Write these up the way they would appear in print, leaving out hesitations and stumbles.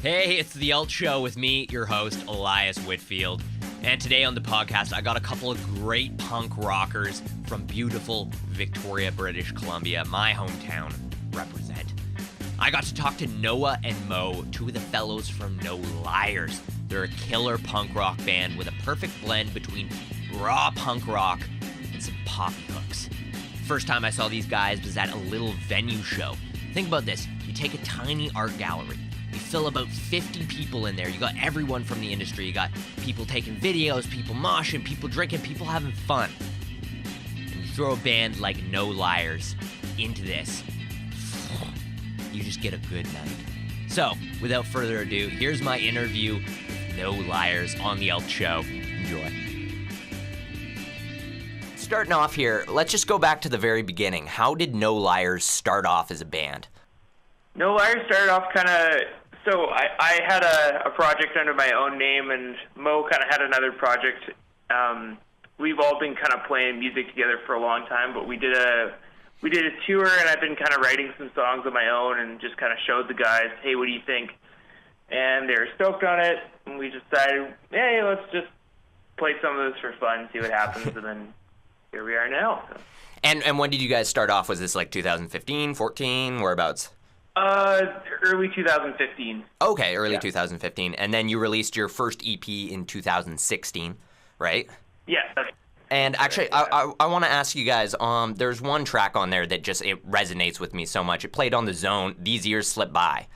Hey, it's the Alt Show with me, your host, Elias Whitfield. And today on the podcast, I got a couple of great punk rockers from beautiful Victoria, British Columbia, my hometown, represent. I got to talk to Noah and Mo, two of the fellows from No Liars. They're a killer punk rock band with a perfect blend between raw punk rock and some poppy hooks. First time I saw these guys was at a little venue show. Think about this. You take a tiny art gallery. You fill about 50 people in there. You got everyone from the industry. You got people taking videos, people moshing, people drinking, people having fun. And you throw a band like No Liars into this, you just get a good night. So, without further ado, here's my interview with No Liars on the Alt Show. Enjoy. Starting off here, let's just go back to the very beginning. How did No Liars start off as a band? No Liars started off so I had a project under my own name, and Mo kind of had another project. We've all been kind of playing music together for a long time, but we did a tour, and I've been kind of writing some songs of my own and just kind of showed the guys, hey, what do you think? And they were stoked on it, and we decided, hey, let's just play some of this for fun, see what happens, and then here we are now. So. And when did you guys start off? Was this like 2015, 14, whereabouts? Early 2015. Okay, early 2015. And then you released your first EP in 2016, right? Yeah. And actually, I want to ask you guys, there's one track on there that it resonates with me so much. It played on The Zone, These Years Slip By.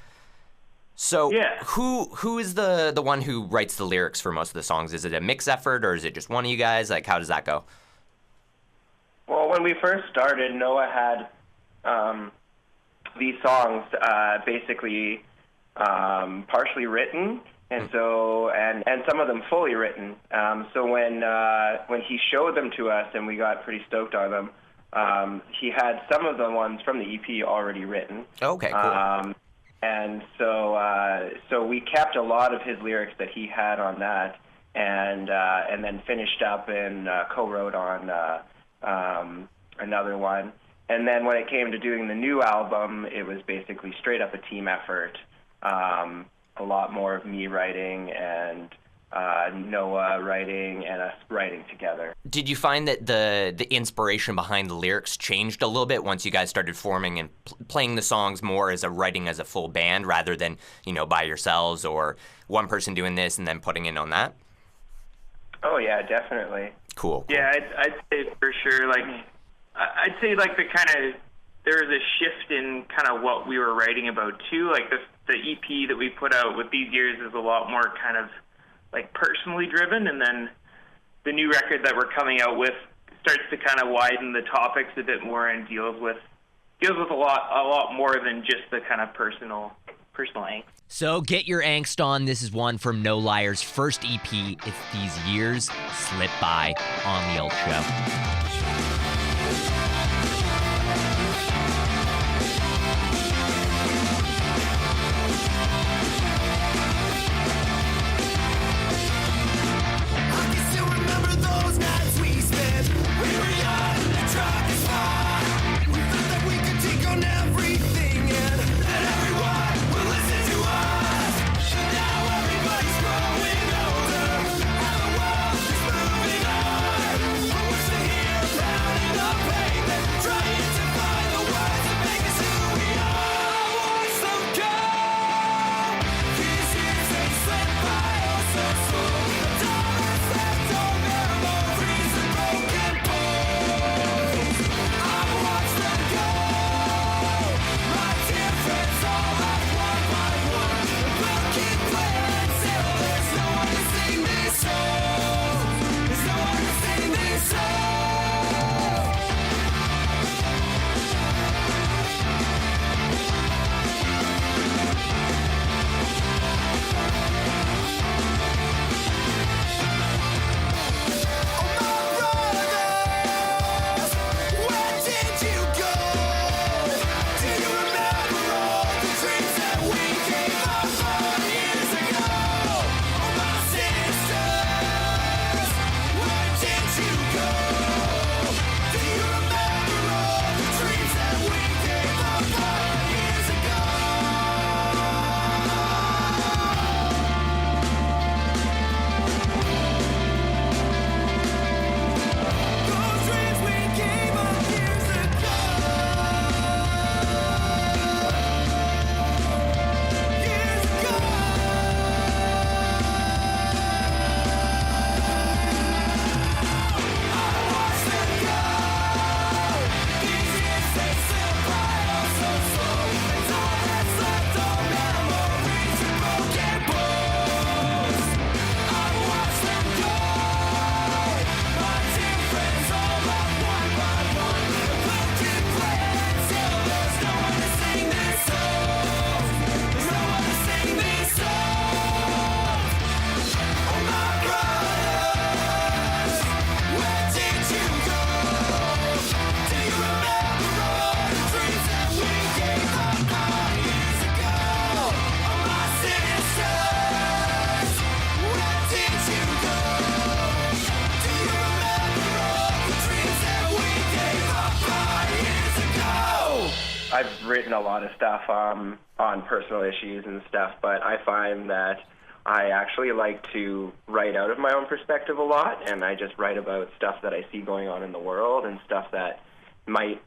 So yeah. Who is the one who writes the lyrics for most of the songs? Is it a mix effort, or is it just one of you guys? Like, how does that go? Well, when we first started, Noah had these songs basically partially written, and so and some of them fully written. So when he showed them to us and we got pretty stoked on them, he had some of the ones from the EP already written. Okay, cool. And so we kept a lot of his lyrics that he had on that, and then finished up and co-wrote on another one. And then when it came to doing the new album, it was basically straight up a team effort. A lot more of me writing and Noah writing and us writing together. Did you find that the inspiration behind the lyrics changed a little bit once you guys started forming and playing the songs more as a full band rather than, by yourselves or one person doing this and then putting in on that? Oh, yeah, definitely. Cool. Yeah, I'd say for sure, I'd say there was a shift in kind of what we were writing about too. Like the EP that we put out with These Years is a lot more kind of like personally driven, and then the new record that we're coming out with starts to kind of widen the topics a bit more and deals with a lot more than just the kind of personal angst. So get your angst on. This is one from No Liars' first EP. It's These Years Slip By on the Alt Show. What's the here about I've written a lot of stuff on personal issues and stuff, but I find that I actually like to write out of my own perspective a lot, and I just write about stuff that I see going on in the world and stuff that might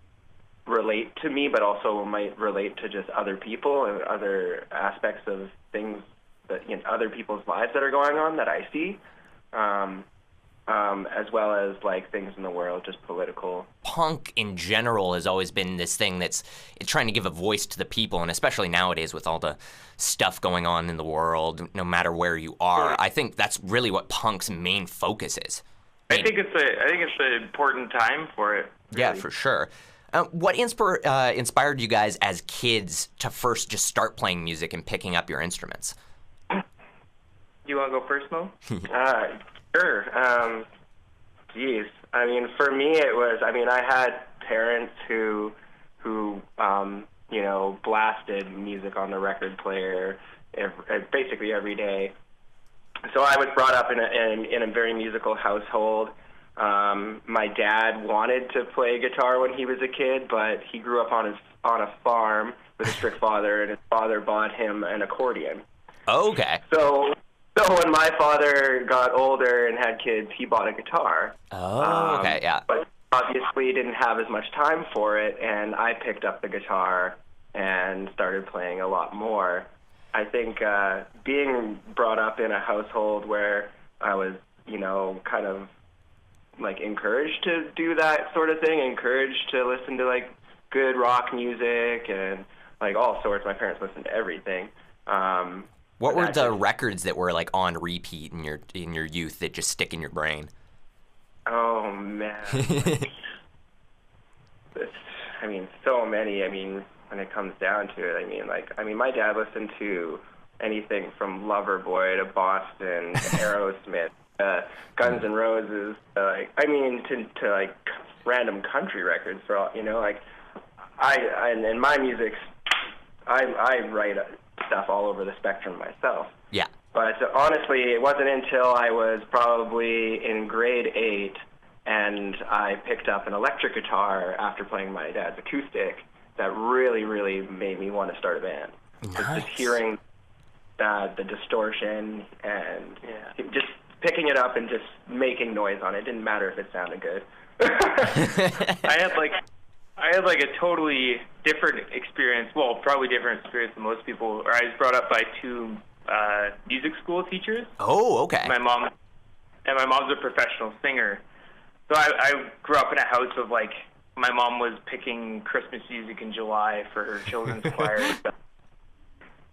relate to me, but also might relate to just other people and other aspects of things that, other people's lives that are going on that I see, as well as like things in the world, just political. Punk in general has always been this thing it's trying to give a voice to the people, and especially nowadays with all the stuff going on in the world, no matter where you are. I think that's really what punk's main focus is. I think it's an important time for it. Really. Yeah, for sure. What inspired you guys as kids to first just start playing music and picking up your instruments? You want to go first, Mo? Sure. Geez. I mean, for me, it was, I had parents who blasted music on the record player basically every day. So I was brought up in a very musical household. My dad wanted to play guitar when he was a kid, but he grew up on a farm with a strict father, and his father bought him an accordion. Okay. So when my father got older and had kids, he bought a guitar. Oh, okay, yeah. But obviously didn't have as much time for it, and I picked up the guitar and started playing a lot more. I think being brought up in a household where I was, kind of like encouraged to do that sort of thing, encouraged to listen to like good rock music and like all sorts. My parents listened to everything. What were the records that were like on repeat in your youth that just stick in your brain? Oh man. So many. When it comes down to it, my dad listened to anything from Loverboy to Boston, to Aerosmith, Guns N' Roses, to like random country records for all, and my music, I write stuff all over the spectrum myself. Yeah. But honestly, it wasn't until I was probably in grade 8 and I picked up an electric guitar after playing my dad's acoustic that really, really made me want to start a band. Nice. Just hearing the distortion and just picking it up and just making noise on it. It didn't matter if it sounded good. I had a totally different experience. Well, probably different experience than most people. Or I was brought up by two music school teachers. Oh, okay. My mom's a professional singer. So I grew up in a house of like, my mom was picking Christmas music in July for her children's choir.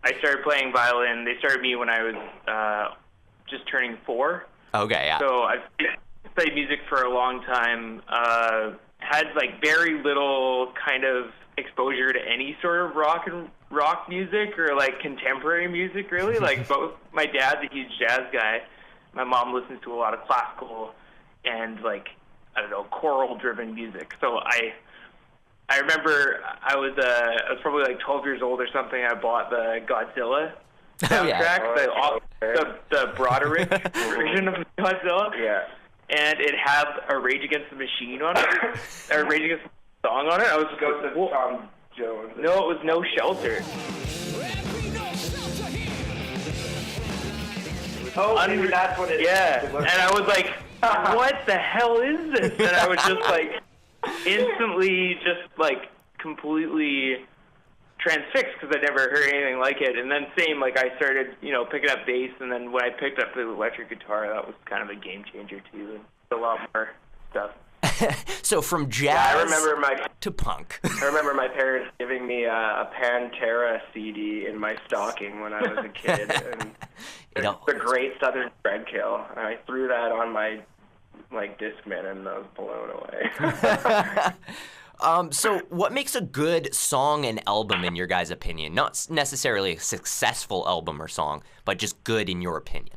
I started playing violin. They started me when I was just turning 4. Okay, yeah. So I've played music for a long time. Had like very little kind of exposure to any sort of rock music or like contemporary music, really. Like both my dad's a huge jazz guy. My mom listens to a lot of classical and like, I don't know, choral-driven music. So I remember I was probably like 12 years old or something. I bought the Godzilla soundtrack, the Broderick version of Godzilla. Yeah. And it had a Rage Against the Machine on it, or Rage Against the song on it. I was just going to Tom Jones. No, it was No Shelter. Oh, maybe that's what it is. Yeah, and I was like, what the hell is this? And I was just like, instantly just like completely transfixed because I never heard anything like it. And then same, like I started, picking up bass, and then when I picked up the electric guitar, that was kind of a game changer too, and a lot more stuff. So from jazz to punk. I remember my parents giving me a Pantera CD in my stocking when I was a kid. And the Great Southern Threadkill. And I threw that on my Discman, and I was blown away. So what makes a good song and album in your guys' opinion? Not necessarily a successful album or song, but just good in your opinion.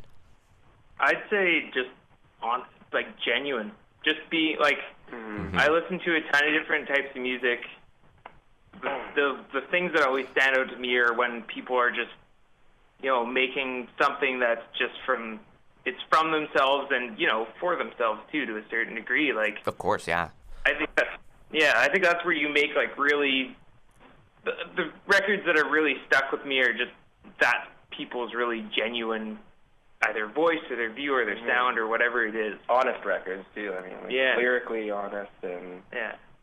I'd say just genuine. Just be like, I listen to a ton of different types of music. The things that always stand out to me are when people are just, making something that's just from themselves and, for themselves too, to a certain degree. Like, of course, yeah. I think that's where you make like really the records that are really stuck with me are just that people's really genuine, either voice or their view or their sound or whatever it is. Honest records too. I mean, like lyrically honest and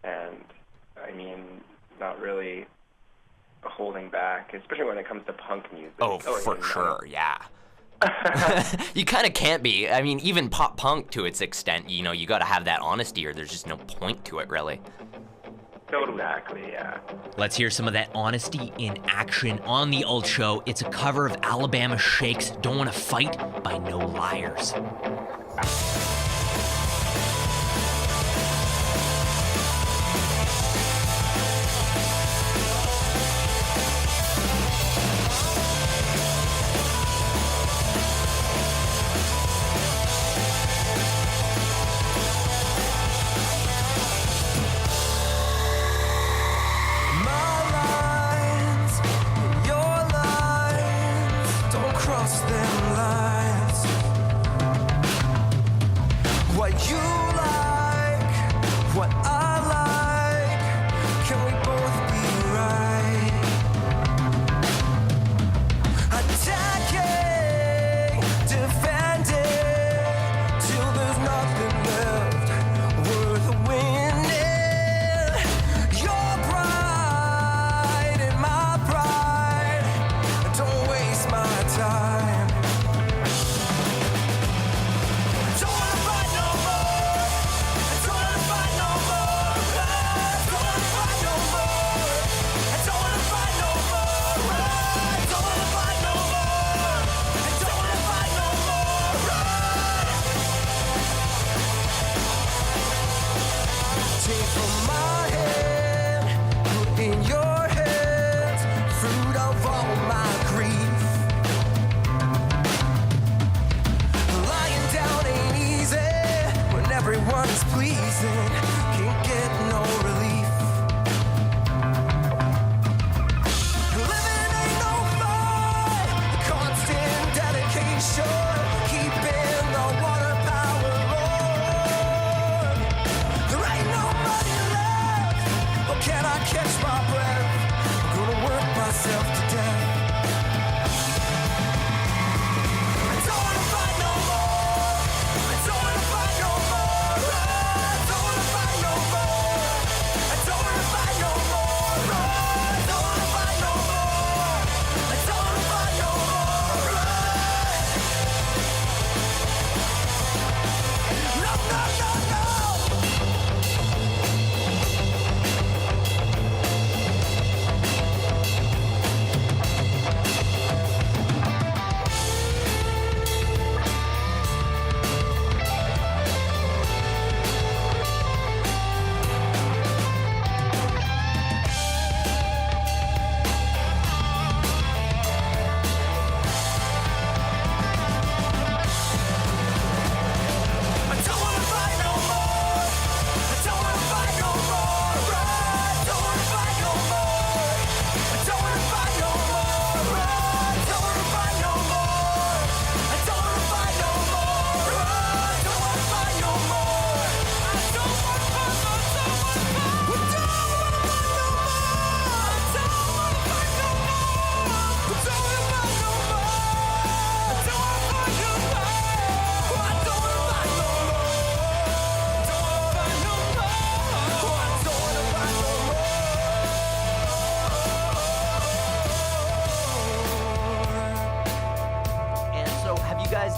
I mean, not really holding back, especially when it comes to punk music. Oh, for sure, yeah. You kind of can't be. I mean, even pop punk to its extent, you know, you got to have that honesty or there's just no point to it, really. Exactly, yeah. Let's hear some of that honesty in action on the Alt Show. It's a cover of Alabama Shake's Don't Wanna Fight by No Liars.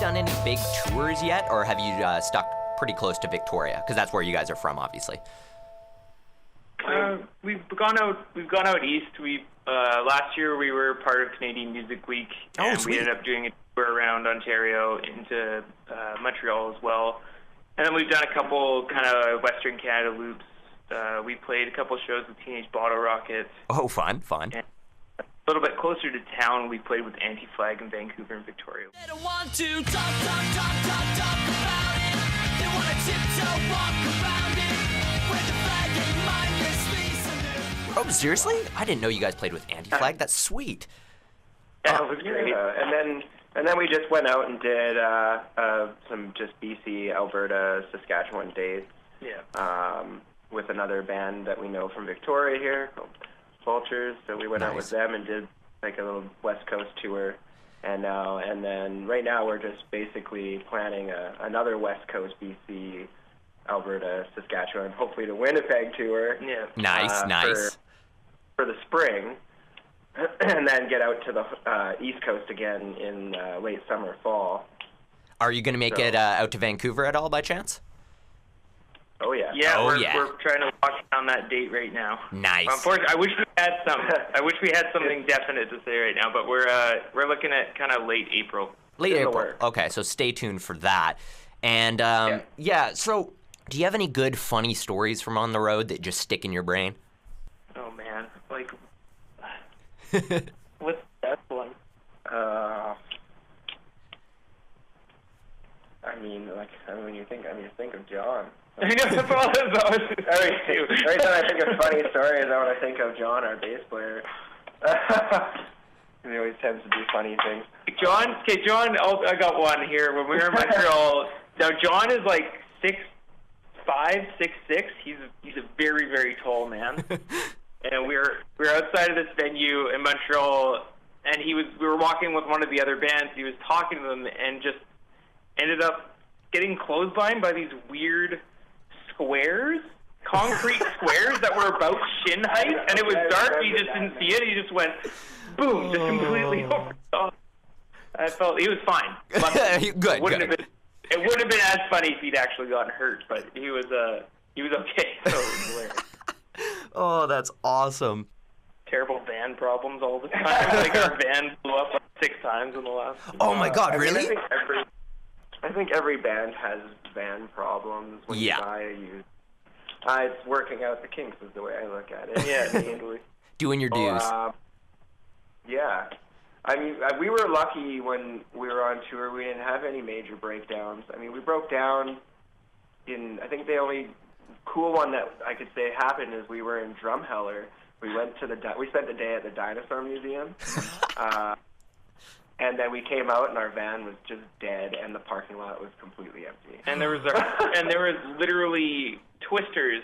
Done any big tours yet, or have you stuck pretty close to Victoria? Because that's where you guys are from, obviously. We've gone out east. We last year we were part of Canadian Music Week, and we ended up doing a tour around Ontario into Montreal as well. And then we've done a couple kind of Western Canada loops. We played a couple shows with Teenage Bottle Rocket. Oh, fun. And a little bit closer to town, we played with Anti-Flag in Vancouver and Victoria. They don't want to talk about it. They want to tiptoe walk around it. Where the flag ain't mindlessly salute. Oh, seriously? I didn't know you guys played with Anti-Flag. That's sweet. Yeah, it was great. And then we just went out and did some just BC, Alberta, Saskatchewan dates. Yeah. With another band that we know from Victoria here called Vultures, so we went out with Nice. them and did like a little West Coast tour. And then right now we're just basically planning another West Coast, BC, Alberta, Saskatchewan, hopefully the Winnipeg tour. Yeah. Nice. For the spring, and then get out to the East Coast again in late summer, fall. Are you going to make it out to Vancouver at all by chance? Oh yeah. Yeah, Oh, we're yeah. trying to lock down that date right now. Nice. Unfortunately, I wish we had something definite to say right now, but we're looking at kind of late April. Late In the April. works. Okay, so stay tuned for that. And yeah, so do you have any good, funny stories from on the road that just stick in your brain? Oh man, like what's the best one? When you think of John. I know that's all Every time I think of funny stories, I want to think of John, our bass player. He always tends to do funny things. John, I got one here. When we were in Montreal, now John is like 6'5", 6'6". He's a very, very tall man. And we were outside of this venue in Montreal, and we were walking with one of the other bands. He was talking to them and just ended up getting clotheslined by these weird squares, concrete squares that were about shin height, and it was dark. He just didn't see it. He just went boom, just completely over the top. I felt he was fine. Good. It wouldn't have been as funny if he'd actually gotten hurt, but he was okay. So it was hilarious. Oh, that's awesome. Terrible van problems all the time. Like our van blew up like 6 times in the last. Oh my God, really? I think every band has van problems when you buy a used. It's working out the kinks is the way I look at it. Yeah, Totally. Doing your dues. Yeah. I mean, we were lucky when we were on tour. We didn't have any major breakdowns. I mean, we broke down I think the only cool one that I could say happened is we were in Drumheller. We spent the day at the Dinosaur Museum. And then we came out and our van was just dead and the parking lot was completely empty. And there was literally twisters,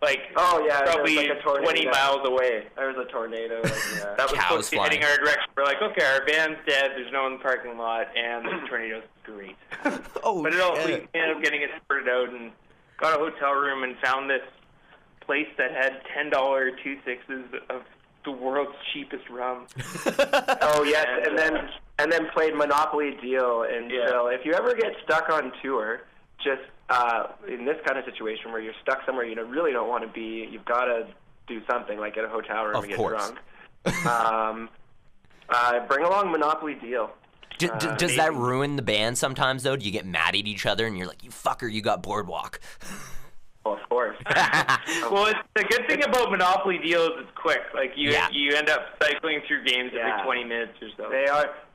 like there probably was like a tornado. 20 miles away. There was a tornado. That was Cows supposed to be flying. heading our direction. We're like, okay, our van's dead. There's no one in the parking lot, and the tornado's great. Oh, But we ended up getting it sorted out and got a hotel room and found this place that had $10 2.6s of the world's cheapest rum. Oh yes, and then played Monopoly Deal until if you ever get stuck on tour, just in this kind of situation where you're stuck somewhere you really don't want to be, you've got to do something like get a hotel room and get drunk. Bring along Monopoly Deal. Does that ruin the band sometimes though? Do you get mad at each other and you're like, you fucker, you got Boardwalk? Well, of course. Well, the good thing about Monopoly Deal is it's quick. Like you end up cycling through games every 20 minutes or so.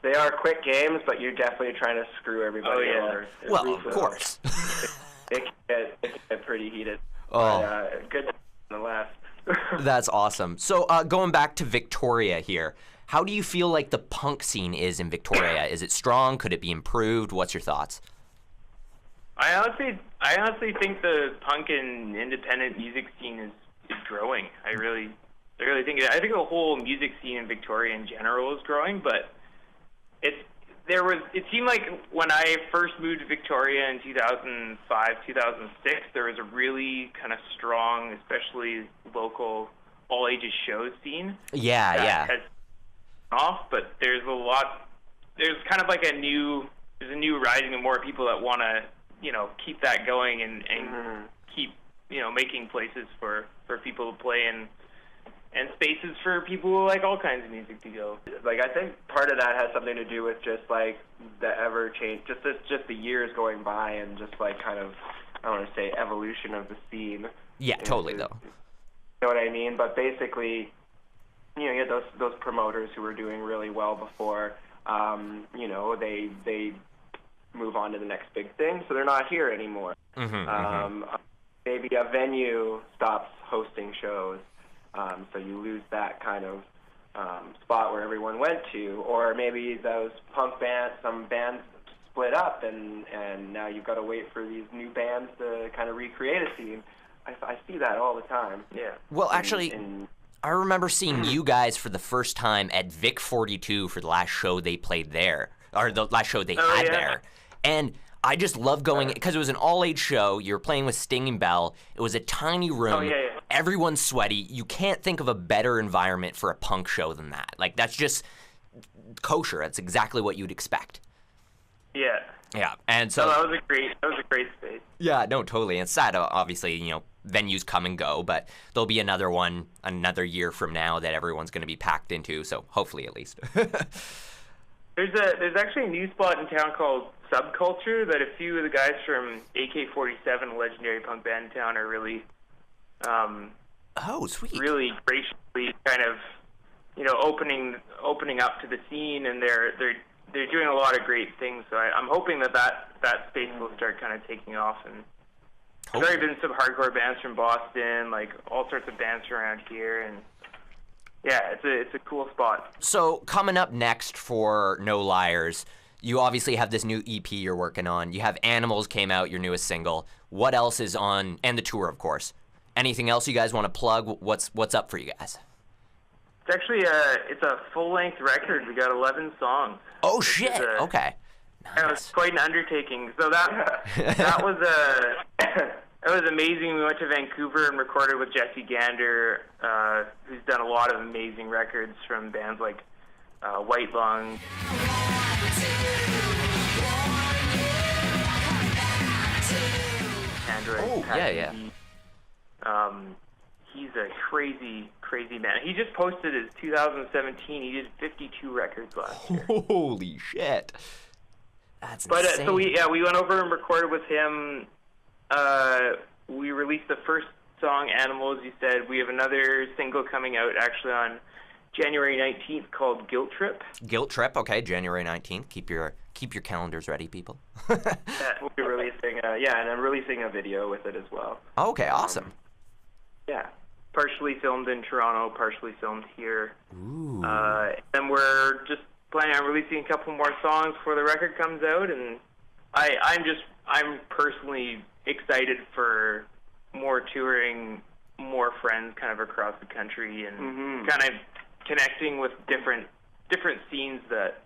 They are quick games, but you're definitely trying to screw everybody over. Well, of course. It can get pretty heated. Oh. But, good nonetheless. That's awesome. So going back to Victoria here, how do you feel like the punk scene is in Victoria? Is it strong? Could it be improved? What's your thoughts? I honestly think the punk and independent music scene is growing. I really think it. I think the whole music scene in Victoria in general is growing, but it seemed like when I first moved to Victoria in 2005, 2006, there was a really kind of strong, especially local all ages shows scene. Yeah. Has off, but there's kind of like a new rising of more people that want to keep that going and keep making places for people to play and spaces for people who like all kinds of music to go. Like I think part of that has something to do with just like the ever change, just the years going by and just like kind of I don't want to say evolution of the scene. Yeah, totally though. You know what I mean? But basically, you had those promoters who were doing really well before. They move on to the next big thing, so they're not here anymore. Maybe a venue stops hosting shows, so you lose that kind of spot where everyone went to, or maybe those some bands split up, and now you've got to wait for these new bands to kind of recreate a scene. I see that all the time. Yeah. Well, actually, I remember seeing you guys for the first time at Vic 42 for the last show they played there, or the last show they had there. And I just love going, because it was an all-age show. You were playing with Sting and Bell. It was a tiny room. Everyone's sweaty. You can't think of a better environment for a punk show than that. Like, that's just kosher. That's exactly what you'd expect. Yeah. Yeah, and so... that was a great space. Yeah, no, totally. It's sad, obviously, you know, venues come and go, but there'll be another one another year from now that everyone's going to be packed into, so hopefully at least. There's actually a new spot in town called Subculture that a few of the guys from AK-47, a legendary punk band in town, are really... sweet. Really graciously kind of, you know, opening up to the scene, and they're doing a lot of great things. So I'm hoping that space will start kind of taking off. And there's already been some hardcore bands from Boston, like all sorts of bands from around here, and yeah, it's a cool spot. So coming up next for No Liars, you obviously have this new EP you're working on. You have Animals came out, your newest single. What else is on, and the tour, of course. Anything else you guys want to plug? What's up for you guys? It's actually it's a full-length record. We got 11 songs. Oh shit! Okay. Nice. Yeah, it was quite an undertaking. So that was that was amazing. We went to Vancouver and recorded with Jesse Gander, who's done a lot of amazing records from bands like White Lung. Android. Yeah. He's a crazy man. He just posted his 2017. He did 52 records last year. Holy shit. That's insane. So we went over and recorded with him. We released the first song, Animals, you said. We have another single coming out actually on January 19th called Guilt Trip. Guilt Trip, okay, January 19th. Keep your calendars ready, people. That we'll be releasing, and I'm releasing a video with it as well. Okay, awesome. Yeah. Partially filmed in Toronto, partially filmed here. Ooh. And we're just planning on releasing a couple more songs before the record comes out, and I'm personally excited for more touring, more friends kind of across the country, and kind of connecting with different scenes that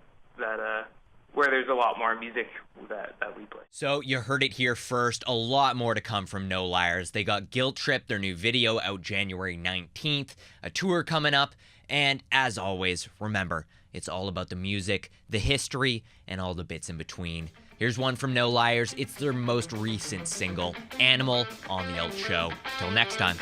where there's a lot more music that we play. So you heard it here first. A lot more to come from No Liars. They got Guilt Trip, their new video, out January 19th, a tour coming up, and as always, remember, it's all about the music, the history, and all the bits in between. Here's one from No Liars. It's their most recent single, Animal, on The Alt Show. Till next time.